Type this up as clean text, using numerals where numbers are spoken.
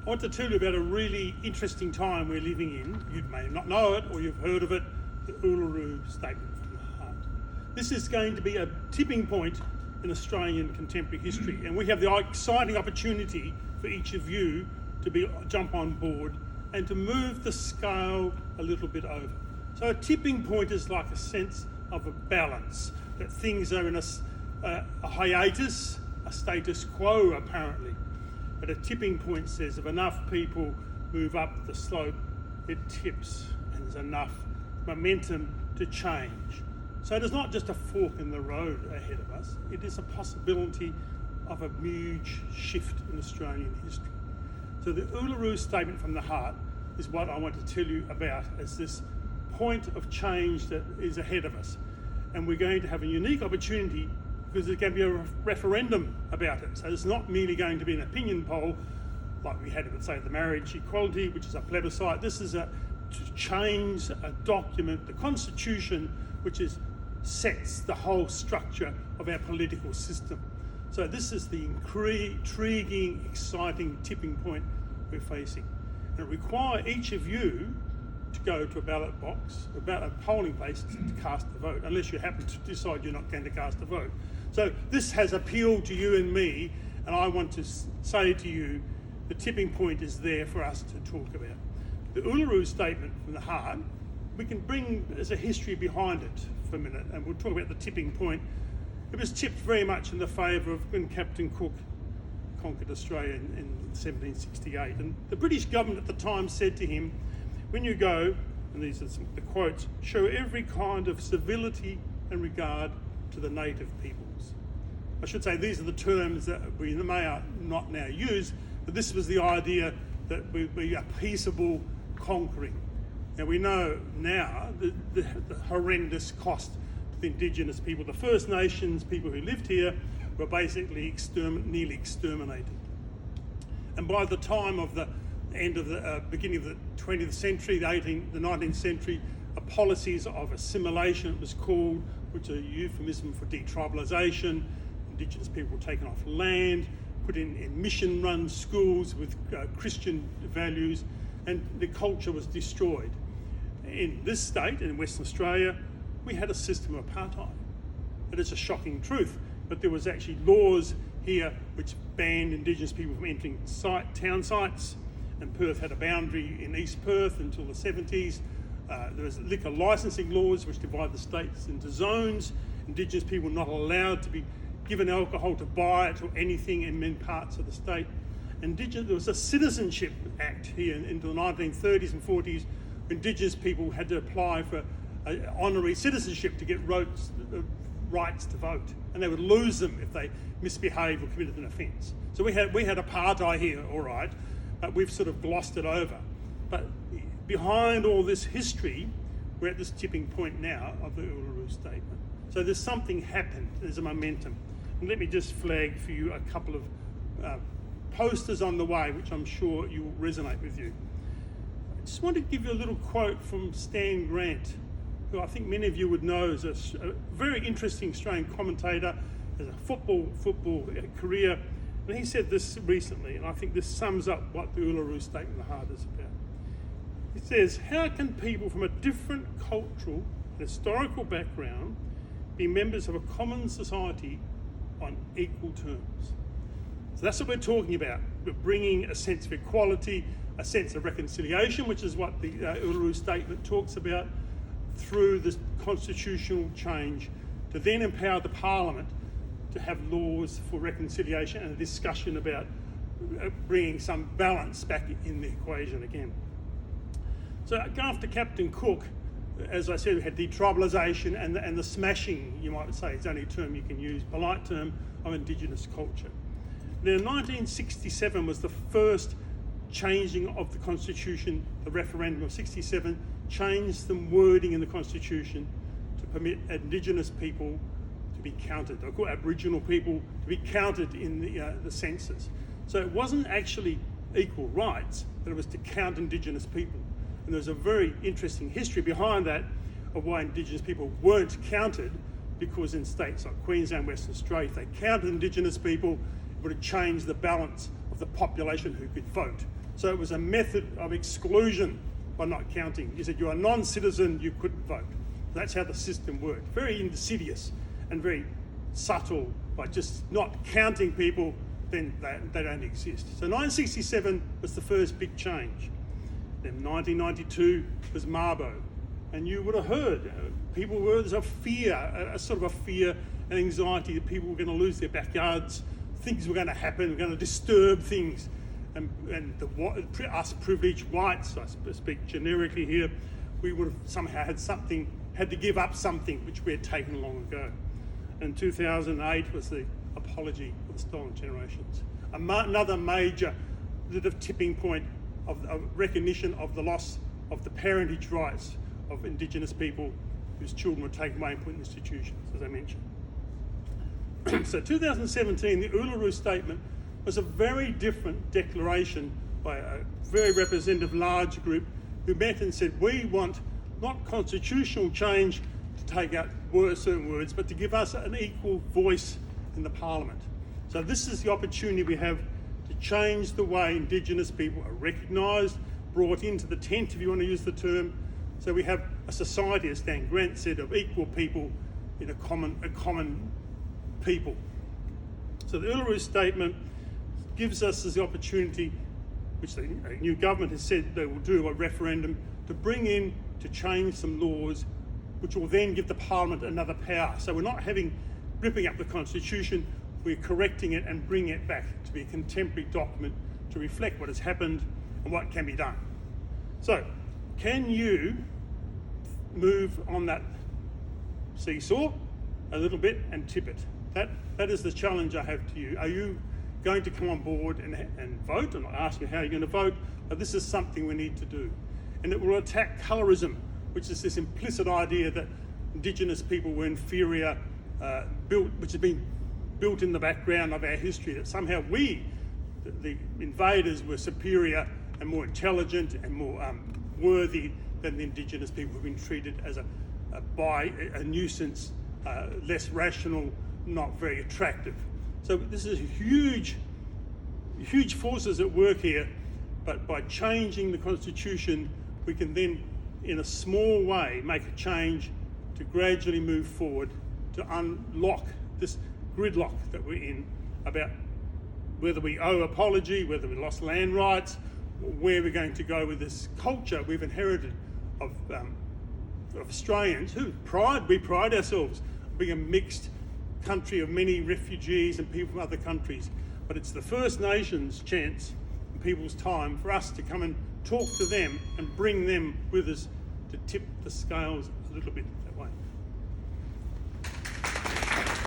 I want to tell you about a really interesting time we're living in. You may not know it or you've heard of it, the Uluru Statement from the Heart. This is going to be a tipping point in Australian contemporary history, and we have the exciting opportunity for each of you to jump on board and to move the scale a little bit over. So a tipping point is like a sense of a balance, that things are in a hiatus, a status quo apparently. But a tipping point says if enough people move up the slope, it tips, and there's enough momentum to change. So it is not just a fork in the road ahead of us, it is a possibility of a huge shift in Australian history. So the Uluru Statement from the Heart is what I want to tell you about as this point of change that is ahead of us. And we're going to have a unique opportunity because there's going to be a referendum about it. So it's not merely going to be an opinion poll like we had with, say, the marriage equality, which is a plebiscite. This is to change a document, the Constitution, which sets the whole structure of our political system. So this is the intriguing, exciting tipping point we're facing. And it requires each of you to go to a ballot box, a polling place to cast a vote, unless you happen to decide you're not going to cast a vote. So this has appealed to you and me, and I want to say to you, the tipping point is there for us to talk about. The Uluru Statement from the Heart, we can bring as a history behind it for a minute, and we'll talk about the tipping point. It was tipped very much in the favour of when Captain Cook conquered Australia in 1768. And the British government at the time said to him, when you go, and these are the quotes, show every kind of civility and regard to the native peoples. I should say these are the terms that we may not now use, but this was the idea that we'd be a peaceable conquering. Now we know now the horrendous cost to the Indigenous people. The First Nations people who lived here were basically nearly exterminated. And by the time of the end of the beginning of the 20th century, the 19th century, policies of assimilation, it was called, which is a euphemism for detribalisation. Indigenous people were taken off land, put in mission-run schools with Christian values, and the culture was destroyed. In this state, in Western Australia, we had a system of apartheid. It is a shocking truth, but there was actually laws here which banned Indigenous people from entering town sites, and Perth had a boundary in East Perth until the 70s. There was liquor licensing laws which divide the states into zones. Indigenous people were not allowed to be given alcohol to buy it or anything in many parts of the state. There was a Citizenship Act here into the 1930s and 40s. Indigenous people had to apply for honorary citizenship to get rights to vote, and they would lose them if they misbehaved or committed an offence. So we had apartheid here, all right, but we've sort of glossed it over. But behind all this history, we're at this tipping point now of the Uluru Statement. So there's something happened, there's a momentum. And let me just flag for you a couple of posters on the way, which I'm sure will resonate with you. I just want to give you a little quote from Stan Grant, who I think many of you would know is a very interesting Australian commentator, has a football career. And he said this recently, and I think this sums up what the Uluru Statement of the Heart is about. He says, how can people from a different cultural and historical background be members of a common society on equal terms? So that's what we're talking about. We're bringing a sense of equality, a sense of reconciliation, which is what the Uluru Statement talks about, through this constitutional change to then empower the Parliament to have laws for reconciliation and a discussion about bringing some balance back in the equation again. So after Captain Cook, as I said, we had detribalisation and the smashing, you might say, it's the only term you can use, polite term, of Indigenous culture. Now 1967 was the first changing of the Constitution. The referendum of 67 changed some wording in the Constitution to permit Indigenous people to be counted, or Aboriginal people to be counted in the census. So it wasn't actually equal rights, but it was to count Indigenous people. And there's a very interesting history behind that of why Indigenous people weren't counted, because in states like Queensland, Western Australia, if they counted Indigenous people, it would have changed the balance of the population who could vote. So it was a method of exclusion by not counting. You said you're a non-citizen, you couldn't vote. That's how the system worked. Very insidious and very subtle. By just not counting people, then they don't exist. So 1967 was the first big change. Then 1992 was Mabo. And you would have heard, there's a fear, a sort of a fear and anxiety that people were going to lose their backyards, things were going to happen, we're going to disturb things. And us privileged whites, I speak generically here, we would have somehow had to give up something which we had taken long ago. And 2008 was the apology for the stolen generations. Another major tipping point of recognition of the loss of the parentage rights of Indigenous people whose children were taken away and put in institutions, as I mentioned. So 2017, the Uluru Statement was a very different declaration by a very representative large group who met and said, we want not constitutional change to take out certain words, but to give us an equal voice in the Parliament. So this is the opportunity we have to change the way Indigenous people are recognised, brought into the tent, if you want to use the term. So we have a society, as Stan Grant said, of equal people in a common people. So the Uluru Statement gives us the opportunity, which the new government has said they will do, a referendum to bring in, to change some laws, which will then give the Parliament another power. So we're not ripping up the Constitution, we're correcting it and bringing it back to be a contemporary document to reflect what has happened and what can be done. So, can you move on that seesaw a little bit and tip it? That is the challenge I have to you. Are you going to come on board and vote? I'm not asking how you're going to vote, but this is something we need to do. And it will attack colorism, which is this implicit idea that Indigenous people were inferior, which has been built in the background of our history, that somehow we, the invaders, were superior and more intelligent and more worthy than the Indigenous people who've been treated as a nuisance, less rational, not very attractive. So this is huge forces at work here, but by changing the Constitution, we can then, in a small way, make a change to gradually move forward to unlock this gridlock that we're in about whether we owe apology, whether we lost land rights, where we're going to go with this culture we've inherited of Australians who we pride ourselves being a mixed country of many refugees and people from other countries. But it's the First Nations chance in people's time for us to come and talk to them and bring them with us to tip the scales a little bit that way.